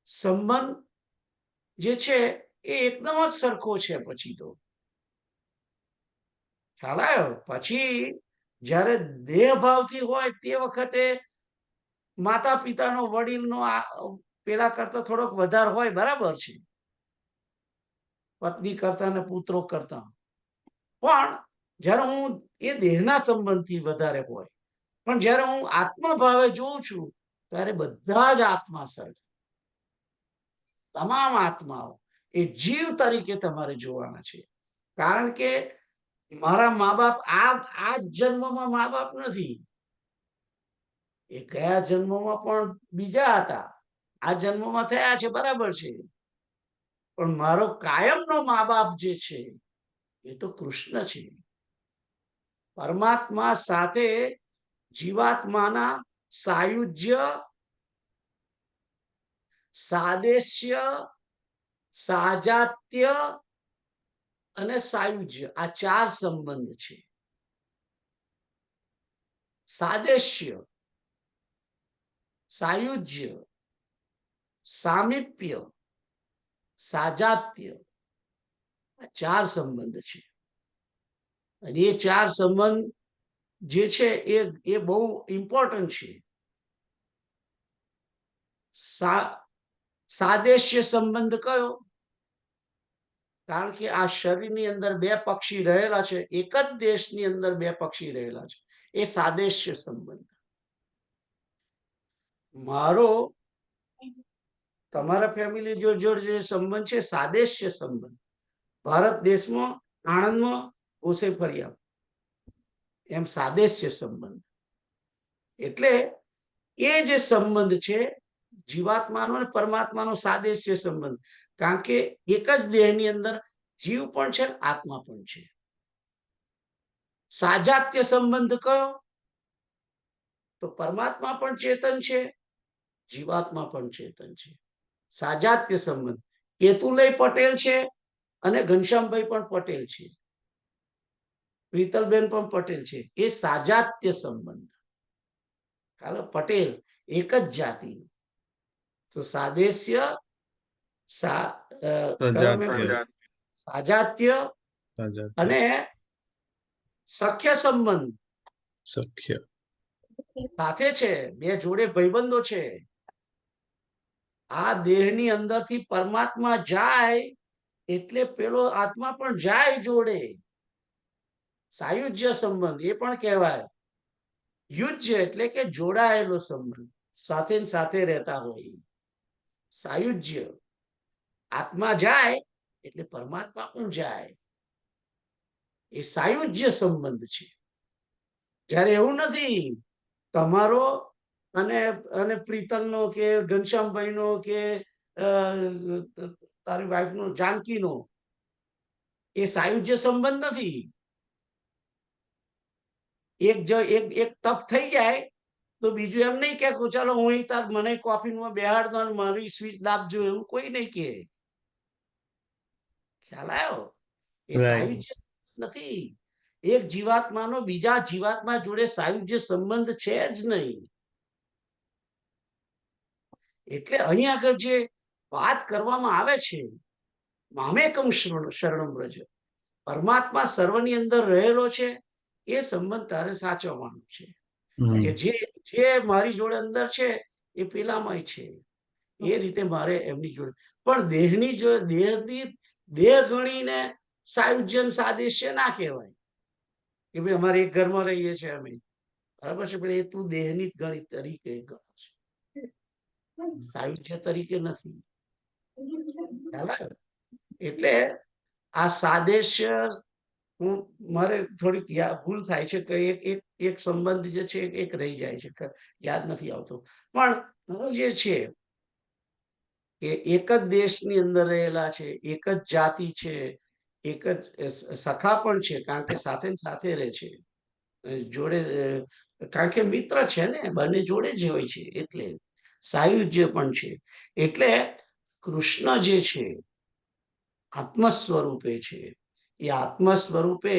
સંબંધ જે છે એ એકદમ જ સરખો છે. પછી તો ખ્યાલ આવ્યો. પછી જ્યારે દેહ ભાવથી હોય તે વખતે માતા પિતાનો, વડીલનો પેલા કરતા થોડોક વધારે હોય, બરાબર છે, પત્ની કરતા ને પુત્રો કરતા. પણ જ્યારે હું એ દેહના સંબંધથી વધારે હોય, પણ જ્યારે હું આત્મભાવે જોઉં છું ત્યારે બધા જ આત્મા સરખા, તમામ આત્માઓ એ જીવ તરીકે તમારે જોવાના છે. કારણ કે મારા મા બાપ આ જન્મમાં મા બાપ નથી, એ ગયા જન્મમાં પણ બીજા હતા, આ જન્મમાં થયા છે, બરાબર છે, પણ મારો કાયમનો મા બાપ જે છે એ તો કૃષ્ણ છે. પરમાત્મા સાથે જીવાત્માના સાયુજ્ય, સાદેશ્ય, સાજાત્ય અને સાયુજ્ય, આ 4 સંબંધ છે. સાદેશ્ય, સાયુજ્ય, સામીપ્ય, સાજાત્ય, આ 4 સંબંધ છે. અને એ 4 સંબંધ જે છે એ બહુ ઇમ્પોર્ટન્ટ છે. સાદેશ્ય સંબંધ કયો? કારણ કે આ શરીરની અંદર 2 પક્ષી રહેલા છે, એક જ દેશની અંદર 2 પક્ષી રહેલા છે, એ સાદેશ્ય સંબંધ. મારો તમારા ફેમિલી જોડે જે સંબંધ છે સાદેશ્ય સંબંધ, ભારત દેશમાં આણંદમાં ઓસે ફર્યા એમ સાદેશ્ય સંબંધ. એટલે એ જે સંબંધ છે જીવાત્માનો અને પરમાત્માનો સાદેશ્ય સંબંધ, કારણ કે એક જ દેહની અંદર જીવ પણ છે, આત્મા પણ છે. સાજાત્ય સંબંધ કયો? તો પરમાત્મા પણ ચેતન છે, જીવાત્મા પણ ચેતન છે. સાજાત્ય સંબંધ કેતુલય પટેલ છે અને ઘનશ્યામભાઈ પણ પટેલ છે. પ્રીતલબેન પણ પટેલ છે, એ સાજાત્ય સંબંધ. હાલો, પટેલ એક જ જાતિ, તો સાદેશ્ય સજાત્ય. સાજાત્ય સજાત્ય. અને સખ્ય સંબંધ સખ્ય. સાથે છે, બે જોડે ભાઈબંધો છે. આ દેહની અંદરથી પરમાત્મા જાય એટલે પેલો આત્મા પણ જાય જોડે. સાયુજ્ય સંબંધ એ પણ કહેવાય. યુજ્ય એટલે કે જોડાયેલો સંબંધ, સાથે ને સાથે રહેતા હોય. સાયુજ્ય, આત્મા જાય એટલે પરમાત્મા પણ જાય, એ સાયુજ્ય સંબંધ છે. જ્યારે એવું નથી તમારો અને અને પ્રીતલનો કે ઘનશ્યામભાઈનો કે તારી વાઈફનો જાનકીનો, એ સાયુજ્ય સંબંધ નથી. એક ટફ થઈ જાય તો બીજું એમ નહીં કે ચાલો હું તાર મને કોફીમાં બેહાડ દો, મારી સ્વીચ દાબજો, એવું કોઈ નહીં કે. ખ્યાલ આવ્યો? એ સાયુજ્ય નથી. એક જીવાત્માનો બીજા જીવાત્મા જોડે સાયુજ્ય સંબંધ છે જ નહીં. એટલે અહીં આગળ જે વાત કરવામાં આવે છે, મામેકમ શરણમ વ્રજ, પરમાત્મા સર્વની અંદર રહેલો છે, એ સંબંધ તારે સાચવવાનો છે. કે જે મારી જોડે અંદર છે એ પેલામાં છે, એ રીતે મારે એમની જોડે. પણ દેહની જોડે દેહ ગણીને સાયુજ્ય સાદેશ્ય ના કહેવાય કે ભાઈ અમારે એક ઘરમાં રહીએ છીએ અમે, બરાબર છે, પણ એ તું દેહની ગણી તરીકે ગણો છે, સાયુજ્ય તરીકે નથી. એટલે આ સાદેશ્ય મારે થોડીક ભૂલ થાય છે કે એક સંબંધ જે છે એક રહી જાય છે, યાદ નથી આવતો. પણ જે છે કે એક જ દેશની અંદર રહેલા છે, એક જ જાતિ છે, એક જ સખા પણ છે, કારણ કે સાથે ને સાથે રહે છે જોડે, કારણ કે મિત્ર છે ને, બંને જોડે જ હોય છે, એટલે સાયુજ્ય પણ છે. એટલે કૃષ્ણ જે છે આત્મ સ્વરૂપે છે, એ આત્મ સ્વરૂપે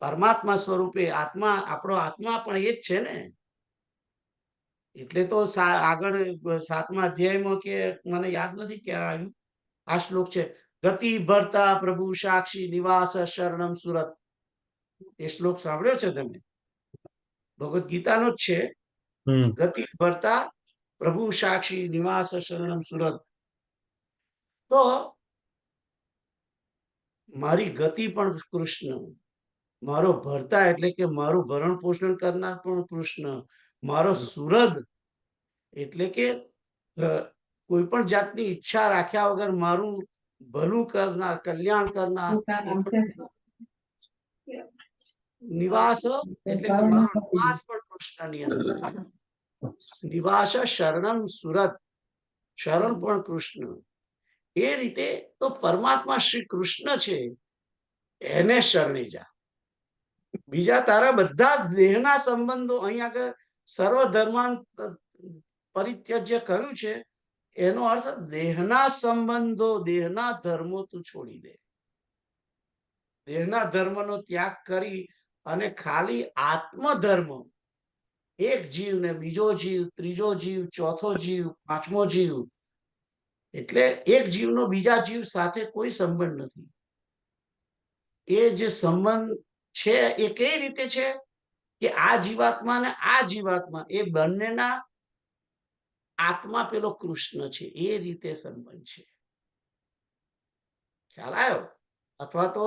પરમાત્મા સ્વરૂપે આત્મા, આપણો આત્મા પણ એ જ છે ને. એટલે તો આગળ 7મા અધ્યાયમાં કે મને યાદ નથી ક્યાં આવ્યું આ શ્લોક છે, ગતિ ભરતા પ્રભુ સાક્ષી નિવાસ શરણમ સુરત. એ શ્લોક સાંભળ્યો છે તમે? ભગવદ ગીતાનો જ છે. ગતિ ભરતા પ્રભુ સાક્ષી નિવાસ શરણમ સુરત. તો મારી ગતિ પણ કૃષ્ણ, મારો ભરતા એટલે કે મારું ભરણ પોષણ કરનાર પણ કૃષ્ણ, મારો સુરદ એટલે કે કોઈ પણ જાતની ઈચ્છા રાખ્યા વગર મારું ભલું કરનાર, કલ્યાણ કરનાર, નિવાસ એટલે કે મારો નિવાસ પણ કૃષ્ણની અંદર, નિવાસ શરણમ સુરત, શરણ પણ કૃષ્ણ. એ રીતે તો પરમાત્મા શ્રી કૃષ્ણ છે, એને શરણે જા. બીજા તારા બધા દેહના સંબંધો, અહીં આગળ સર્વ ધર્માન પરિત્યજ્ય કહ્યું છે, એનો અર્થ દેહના સંબંધો, દેહના ધર્મો તું છોડી દે. દેહના ધર્મનો ત્યાગ કરી અને ખાલી આત્મધર્મ, એક જીવ ને બીજો જીવ, ત્રીજો જીવ, ચોથો જીવ, પાંચમો જીવ, એટલે એક જીવનો બીજા જીવ સાથે કોઈ સંબંધ નથી. એ જે સંબંધ છે એ કઈ રીતે છે કે આ જીવાત્મા ને આ જીવાત્મા એ બંનેના આત્મા પેલો કૃષ્ણ છે, એ રીતે સંબંધ છે. ખ્યાલ આવ્યો? અથવા તો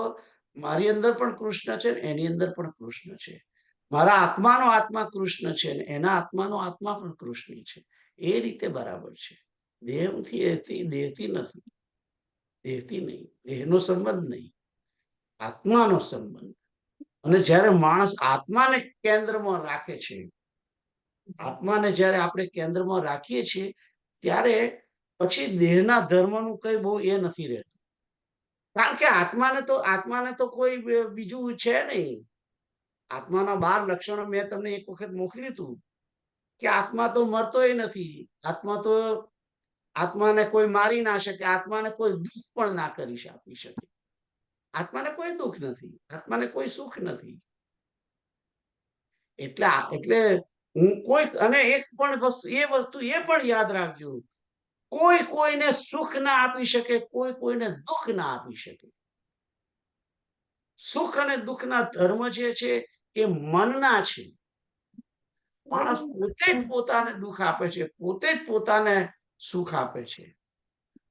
મારી અંદર પણ કૃષ્ણ છે, એની અંદર પણ કૃષ્ણ છે, મારા આત્માનો આત્મા કૃષ્ણ છે, એના આત્માનો આત્મા પણ કૃષ્ણ છે. એ રીતે બરાબર છે. દેહથી દેહથી નથી, દેહથી નહીં, દેહનો સંબંધ નહીં, આત્માનો સંબંધ. અને જ્યારે માણસ આત્માને કેન્દ્રમાં રાખે છે, આત્માને જ્યારે આપણે કેન્દ્રમાં રાખીએ છીએ, ત્યારે પછી દેહના ધર્મનું કઈ બહુ એ નથી રહેતું. કારણ કે આત્માને તો કોઈ બીજું છે નહીં. આત્માના 12 લક્ષણો મેં તમને એક વખત મોકલ્યું હતું કે આત્મા તો મરતોય નથી, આત્માને કોઈ મારી ના શકે, આત્માને કોઈ દુઃખ પણ ના કરી આપી શકે. આત્માને કોઈ દુઃખ નથી, આત્માને કોઈ સુખ નથી. એટલે હું કોઈ, અને એક પણ વસ્તુ એ પણ યાદ રાખજો, કોઈ કોઈને સુખ ના આપી શકે, કોઈ કોઈને દુઃખ ના આપી શકે. સુખ અને દુઃખના ધર્મ જે છે એ મનના છે. માણસ પોતે જ પોતાને દુઃખ આપે છે, પોતે જ પોતાને સુખ આપે છે.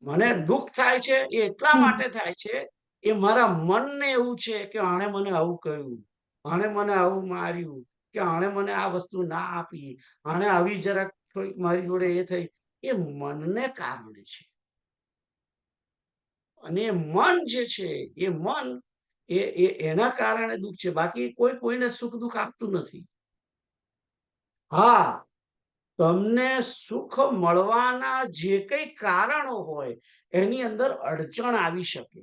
મને દુઃખ થાય છે એ એટલા માટે થાય છે, એ મારા મનને એવું છે કે આણે મને આવું કહ્યું, આણે મને આવું માર્યું, કે આણે મને આ વસ્તુ ના આપી, આણે આવી જરાક થોડીક મારી જોડે એ થઈ. એ મનને કારણે છે. અને મન જે છે એ મન એના કારણે દુઃખ છે. બાકી કોઈ કોઈને સુખ દુઃખ આપતું નથી. હા, તમને સુખ મળવાના જે કઈ કારણો હોય એની અંદર અડચણ આવી શકે.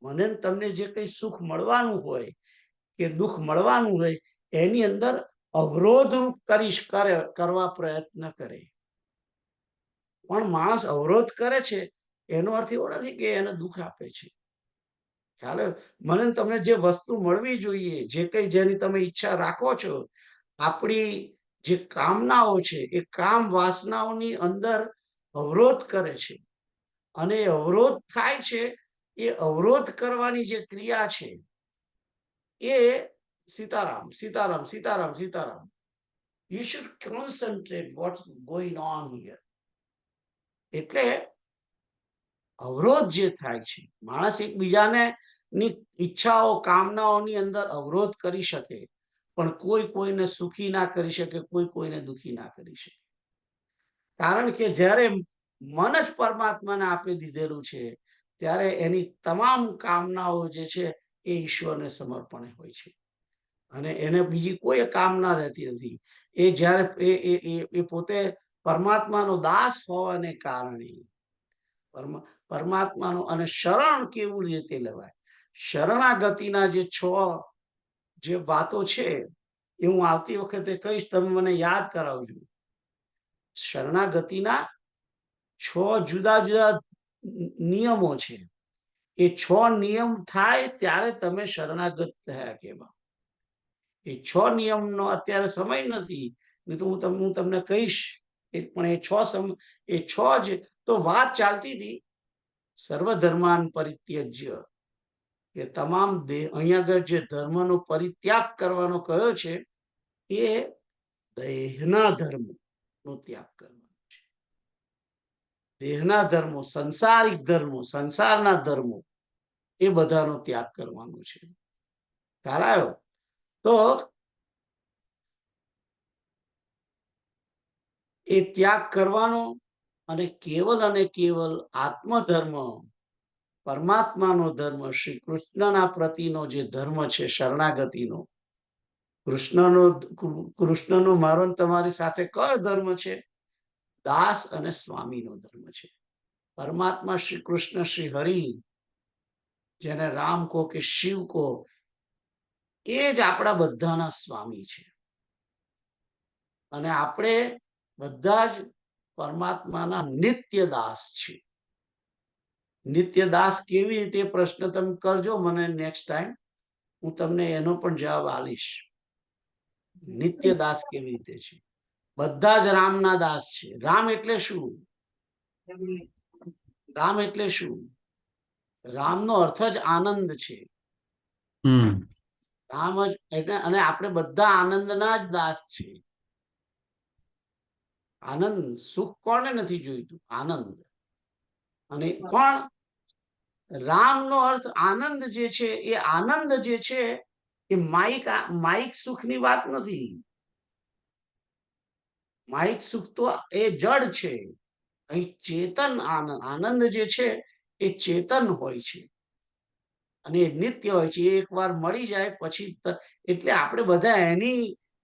મને તમને જે કઈ સુખ મળવાનું હોય કે દુઃખ મળવાનું હોય એની અંદર અવરોધરૂપ કરવા પ્રયત્ન કરે. પણ માણસ અવરોધ કરે છે એનો અર્થ એવો નથી કે એને દુઃખ આપે છે. ખ્યાલ મને તમને જે વસ્તુ મળવી જોઈએ, જે કઈ જેની તમે ઈચ્છા રાખો છો, આપણી જે કામનાઓ છે એ કામ વાસનાઓની અંદર અવરોધ કરે છે. અને અવરોધ થાય છે, એ અવરોધ કરવાની જે ક્રિયા છે એ Sitaram Sitaram Sitaram Sitaram. You should concentrate what's going on here. એટલે અવરોધ જે થાય છે, માણસ એકબીજાને ની ઈચ્છાઓ કામનાઓની અંદર અવરોધ કરી શકે, પણ કોઈ કોઈને સુખી ના કરી શકે, કોઈ કોઈને દુઃખી ના કરી શકે. કારણ કે જ્યારે મન જ પરમાત્માને આપી દીધેલું છે ત્યારે એની તમામ કામનાઓ જે છે એ ઈશ્વરને સમર્પણ હોય છે. અને એને બીજી કોઈ કામના રહેતી નથી. એ જ્યારે એ પોતે પરમાત્માનો દાસ હોવાને કારણે પરમાત્માનો, અને શરણ કેવું રીતે લેવાય, શરણાગતિના જે 6 જે વાતો છે એ હું આવતી વખતે કહીશ, તમે મને યાદ કરાવજો. શરણાગતિના 6 જુદા જુદા નિયમો છે. એ 6 નિયમ થાય ત્યારે તમે શરણાગત થયા કહેવાય. એ 6 નિયમનો અત્યારે સમય નથી, નહીં તો હું તમને કહીશ. પણ એ 6 જ તો વાત ચાલતી હતી. સર્વધર્માન પરિત્યજ્ય, કે તમામ અહીંયા આગળ જે ધર્મનો પરિત્યાગ કરવાનો કયો છે એ દેહના ધર્મનો ત્યાગ કરવાનો છે. દેહના ધર્મો, સંસારિક ધર્મો, સંસારના ધર્મો, એ બધાનો ત્યાગ કરવાનો છે. ખ્યાલ આવ્યો? તો એ ત્યાગ કરવાનો, અને કેવલ આત્મધર્મ, પરમાત્માનો ધર્મ, શ્રી કૃષ્ણના પ્રતિનો જે ધર્મ છે શરણાગતિનો, કૃષ્ણનો મારો તમારી સાથે કયો ધર્મ છે? દાસ અને સ્વામીનો ધર્મ છે. પરમાત્મા શ્રી કૃષ્ણ, શ્રી હરિ, જેને રામ કહો કે શિવ કહો, એ જ આપણા બધાના સ્વામી છે. અને આપણે બધા જ પરમાત્માના નિત્ય દાસ છે. નિત્ય દાસ કેવી રીતે, પ્રશ્ન તમે કરજો મને નેક્સ્ટ ટાઈમ, હું તમને એનો પણ જવાબ આલીશ. નિત્ય દાસ કેવી રીતે છે? બધા જ રામના દાસ છે. રામ એટલે શું? રામ એટલે શું? રામનો અર્થ જ આનંદ છે. રામ જ એટલે, અને આપણે બધા આનંદના જ દાસ છે. આનંદ, સુખ કોને નથી જોઈતું? આનંદ. અને પણ રામનો અર્થ આનંદ જે છે, એ આનંદ જે છે એ માઇક સુખની વાત નથી. માઇક સુખ તો એ જડ છે. અહીં ચેતન આનંદ જે છે એ ચેતન હોય છે, અને એ નિત્ય હોય છે. એ એકવાર મળી જાય પછી, એટલે આપણે બધા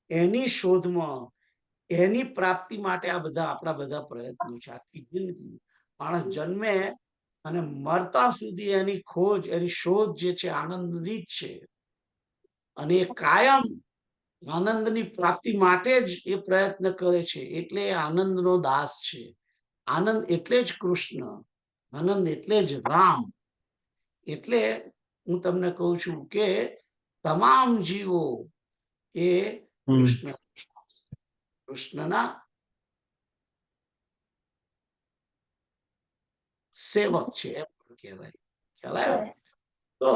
એની શોધમાં, એની પ્રાપ્તિ માટે આપણા બધા પ્રયત્નો છે. આખી જિંદગી માણસ જન્મે અને મરતા સુધી એની ખોજ, એની શોધ જે છે આનંદની જ છે. અને એ કાયમ આનંદની પ્રાપ્તિ માટે જ એ પ્રયત્ન કરે છે. એટલે આનંદનો દાસ છે. આનંદ એટલે જ કૃષ્ણ, આનંદ એટલે જ રામ. એટલે હું તમને કહું છું કે તમામ જીવો એ કૃષ્ણના સેવક છે એમ પણ કહેવાય. ખ્યાલ આવ્યો? તો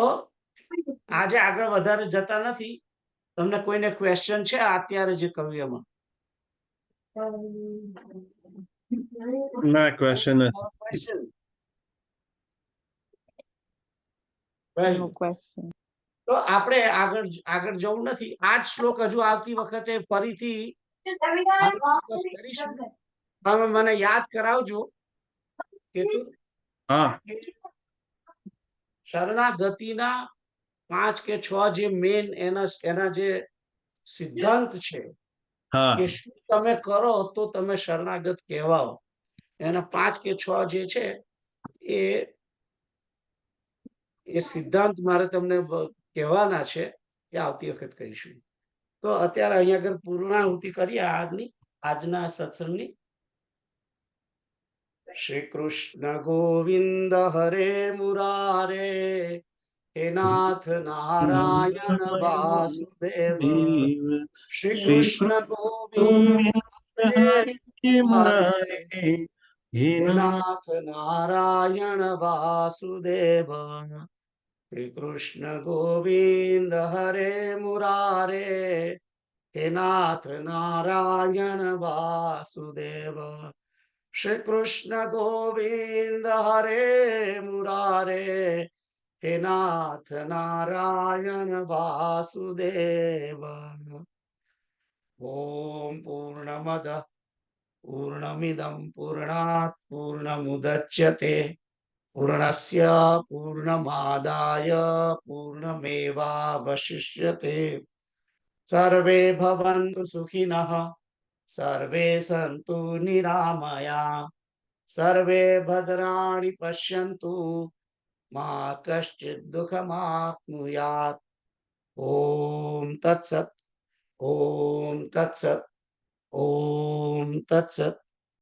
આજે આગળ વધારે જતા નથી. તમને કોઈને ક્વેશ્ચન છે અત્યારે જે કહ્યું એમાં? ના ક્વેશ્ચન Question? નો ક્વેશ્ચન. તો આપણે આગળ આગળ જવું નથી. આ જ શ્લોક હજુ આવતી વખતે ફરીથી ડિસ્કસ કરીશું. તમે મને યાદ કરાવજો કે હા શરણાગતિના 5 કે 6 જે મેન એના જે સિદ્ધાંત છે હા કે શું તમે કરો તો તમે શરણાગત કહેવાઓ, એના 5 કે 6 જે છે એ સિદ્ધાંત મારે તમને કહેવાના છે એ આવતી વખત કહીશું. તો અત્યારે અહીંયા આગળ પૂર્ણાહુતિ કરીએ આજના સત્સંગની. શ્રી કૃષ્ણ ગોવિંદ હરે મુરારે, હે નાથ નારાયણ વાસુદેવ. શ્રી કૃષ્ણ ગોવિંદ હરે મુરારે, હે નાથ નારાયણ વાસુદેવ. શ્રી કૃષ્ણ ગોવિંદ હરે મુરારે, હે નાથ નારાયણ વાસુદેવ. શ્રી કૃષ્ણ ગોવિંદ હરે મુરારે, હે નાથ નારાયણ વાસુદેવ. ઓમ પૂર્ણમદ પૂર્ણમિદં પૂર્ણાત પૂર્ણમુદચ્યતે પૂર્ણસ્ય પૂર્ણમાદાય પૂર્ણમેવાવશિષ્યતે. સર્વે ભવन्तુ સુખિનઃ, સર્વે સन्तુ નિરામયા, સર્વે ભદ્રાણિ પશ્યन्तુ, મા કશ્ચિत् દુઃખમાપ્નુયાत्. ઓમ તત્સત. ઓમ તત્સત. ઓમ તત્સત.